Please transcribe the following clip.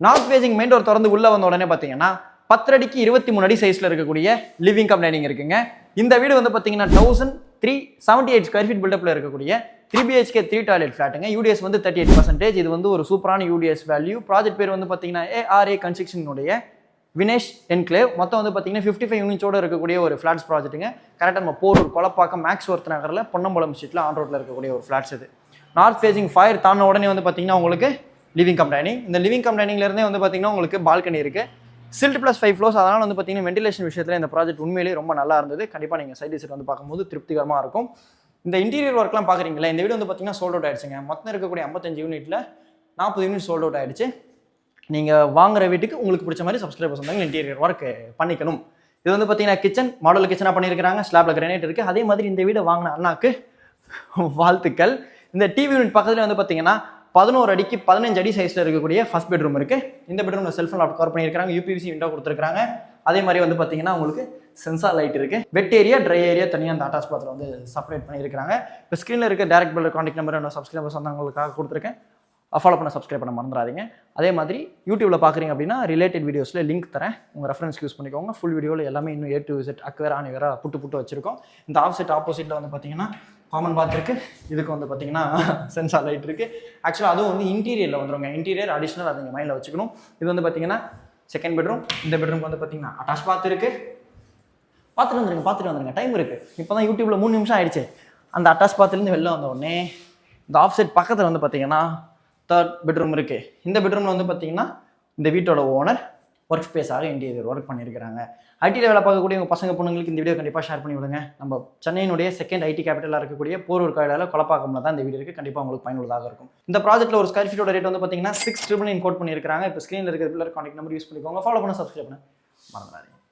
North facing main door திறந்து உள்ள வந்த உடனே பார்த்தீங்கன்னா 10 அடிக்கு 23 அடி சைஸ்ல இருக்கக்கூடிய லிவிங் கம் டைனிங் இருக்குங்க. இந்த வீடு வந்து பார்த்தீங்கன்னா 1378 ஸ்கொயர் ஃபீட் பில்டப்ல இருக்கக்கூடிய 3BHK 3 டாய்லெட் ஃபிளாட்டுங்க. யூடிஎஸ் வந்து 38%. இது வந்து ஒரு சூப்பரான யூடிஎஸ் வேல்யூ. ப்ராஜெக்ட் பேர் வந்து பார்த்தீங்கன்னா ARA கன்ஸ்ட்ரக்ஷனுடைய வினேஷ் என்க்ளேவ். மொத்தம் வந்து பார்த்தீங்கன்னா 55 யூனிட்ஸோட இருக்கக்கூடிய ஒரு ஃபிளாட்ஸ் ப்ராஜெக்ட்டுங்க. கரெக்டாக நம்ம போரூர் கொலப்பாக்கம் மேக்ஸ் ஒர்த் நகரில் பொன்னம்பலம் ஸ்ட்ரீட்டில் ஆன் ரோட்டில் இருக்கக்கூடிய ஒரு ஃபிளாட்ஸ் இது. நார்த் ஃபேசிங் ஃபயர் தாண்ட உடனே வந்து பார்த்தீங்கன்னா உங்களுக்கு லிவிங் கம் டைனிங். இந்த லிவிங் கம் டைனிங்லேருந்தே வந்து பார்த்தீங்கன்னா உங்களுக்கு பால்கனி இருக்குது. Silt plus 5 floors. அதனால் வந்து பார்த்தீங்கன்னா வென்டிலேஷன் விஷயத்தில் இந்த ப்ராஜெக்ட் உண்மையிலேயே ரொம்ப நல்லா இருந்தது. கண்டிப்பாக நீங்கள் சைட் விசிட் வந்து பார்க்கும்போது திருப்திகரமாக இருக்கும். இந்த இன்டீரியர் ஒர்க்லாம் பார்க்குறீங்களா, இந்த வீடு வந்து பார்த்தீங்கன்னா சோல்ட் அவுட் ஆயிடுச்சுங்க. மொத்தம் இருக்கக்கூடிய 55 யூனிட்டில் 40 யூனிட் சோல்ட் அவுட் ஆயிடுச்சு. நீங்கள் வாங்குற வீட்டுக்கு உங்களுக்கு பிடிச்ச மாதிரி சப்ஸ்கிரைபர்ஸ் வந்தாங்க இன்டீரியர் ஒர்க் பண்ணிக்கணும். இது வந்து பார்த்தீங்கன்னா கிச்சன் மாடல் கிச்சனாக பண்ணியிருக்கிறாங்க. ஸ்லாப்ல கிரானைட் இருக்குது. அதே மாதிரி இந்த வீடை வாங்கின அண்ணாக்கு வாழ்த்துக்கள். இந்த டிவி யூனிட் பக்கத்தில் வந்து பார்த்தீங்கன்னா 11 அடிக்கு 15 அடி சைஸில் இருக்கக்கூடிய ஃபர்ஸ்ட் பெட்ரூம் இருக்குது. இந்த பெட்ரூமில் செல்ஃப் லாப் கவர் பண்ணியிருக்காங்க. UPVC விண்டோ கொடுத்துருக்காங்க. அதே மாதிரி வந்து பார்த்தீங்கன்னா உங்களுக்கு சென்சார் லைட் இருக்குது. வெட் ஏரியா ட்ரை ஏரியா தனியாக அந்த அட்டாச் பாத்தில் வந்து செப்பரேட் பண்ணியிருக்காங்க. இப்போ ஸ்க்ரீனில் இருக்க டேரக்ட் பில்டர் கான்டாக்ட் நம்பர் என்ன சப்ஸ்கிரைபர்ஸ் வந்து அவங்களுக்காக கொடுத்துருக்கேன். ஃபாலோ பண்ண சப்ஸ்கிரைப் பண்ண மறந்துடாதீங்க. அதே மாதிரி யூடியூப்ல பார்க்குறீங்க அப்படின்னா ரிலேட்டட் வீடியோஸில் லிங்க் தரேன். உங்கள் ரெஃபரன்ஸ் யூஸ் பண்ணிக்கோங்க. ஃபுல் வீடியோவில் எல்லாமே இன்னும் A to Z அக்வேரா அனிவேரா புட்டு வச்சிருக்கோம். இந்த ஆப்போசிட்டில் வந்து பார்த்தீங்கன்னா காமன் பாத் இருக்குது. இதுக்கு வந்து பார்த்தீங்கன்னா சென்சார் லைட் இருக்குது. ஆக்சுவலாக அதுவும் வந்து இன்டீரியரில் வந்துருங்க. இன்டீரியர் அடிஷனல் அதை நீங்கள் மைண்டில் வச்சுக்கணும். இது வந்து பார்த்தீங்கன்னா செகண்ட் பெட்ரூம். இந்த பெட்ரூம் வந்து பார்த்தீங்கன்னா அட்டாச் பாத் இருக்குது. பார்த்துட்டு வந்துருங்க டைம் இருக்குது. இப்போ தான் யூடியூப்பில் 3 நிமிஷம் ஆயிடுச்சு. அந்த அட்டாச் பாத்துலேருந்து வெளில வந்த உடனே இந்த ஆஃப்சைட் பக்கத்தில் வந்து பார்த்தீங்கன்னா தேர்ட் பெட்ரூம் இருக்குது. இந்த பெட்ரூமில் வந்து பார்த்தீங்கன்னா இந்த வீட்டோட ஓனர் ஒர்க் ஸ்பேஸாக இன்டீரியர் ஒர்க் பண்ணியிருக்கிறாங்க. ஐடியில் வேலை பார்க்கக்கூடிய உங்கள் பசங்க பொண்ணுங்களுக்கு இந்த வீடியோ கண்டிப்பாக ஷேர் பண்ணி விடுங்க. நம்ம சென்னையினுடைய செகண்ட் ஐடி கேபிட்டலாக இருக்கக்கூடிய போரூர் காயிலால் கொலப்பாக்கம்ல தான் இந்த வீடியோ இருக்குது. கண்டிப்பாக உங்களுக்கு பயனுள்ளதாக இருக்கும். இந்த ப்ராஜெக்ட்டில் ஒரு ஸ்கொயர் ஃபீட்டோட ரேட் வந்து பார்த்தீங்கன்னா 6,999 கோட் பண்ணியிருக்காங்க. இப்போ ஸ்க்ரீனில் இருக்கிற பில்லர் கான்டாக்ட் நம்பர் யூஸ் பண்ணிக்கோங்க. ஃபாலோ பண்ண சப்ஸ்கிரைப் பண்ண மறந்துடாதீங்க.